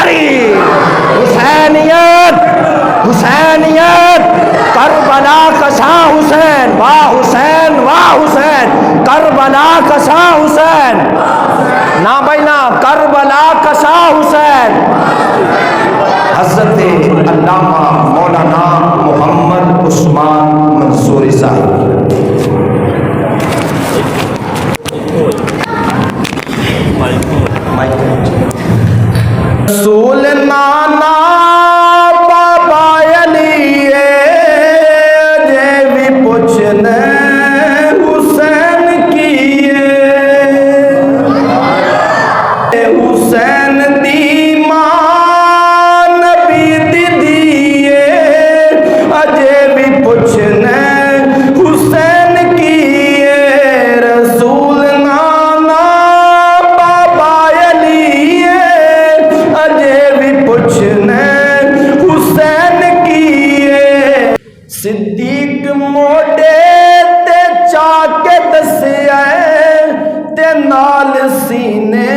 ناری حسینیت حسینیت کربلا کسا حسین واہ حسین واہ حسین کربلا کسا حسین نا بھائی نا کربلا کسا حسین حضرت علامہ مولانا محمد عثمان منصوری صاحب رسول نانا بابا علی جے بھی پوچھنے حسین کیے حسین دی ماں نبی دی دیے اجے بھی پوچھنے حسین کیے رسول نانا بابا علی اجے بھی پوچھنے حسین کیے صدیق موڈے تے چا کے دسیا تے نال سینے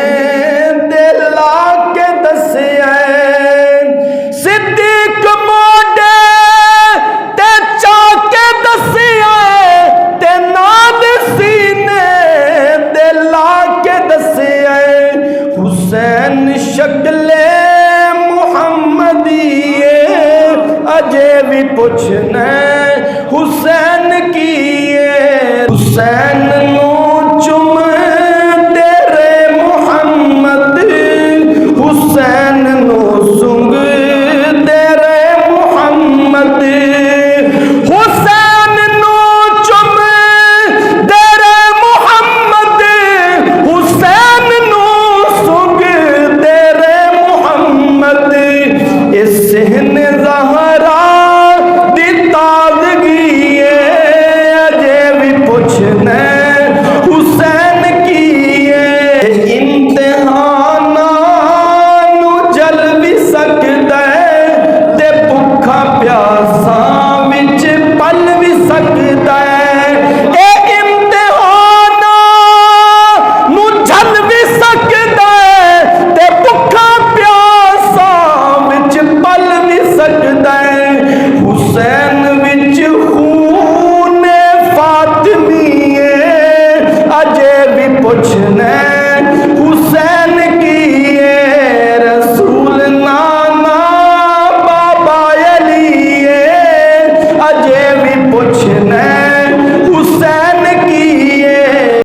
دے لا کے دسیا صدیق موڈے تے چا کے دسیا تے نال سینے دے لا کے دسیا حسین شکل محمدی اجے بھی پوچھنے حسین کیے حسین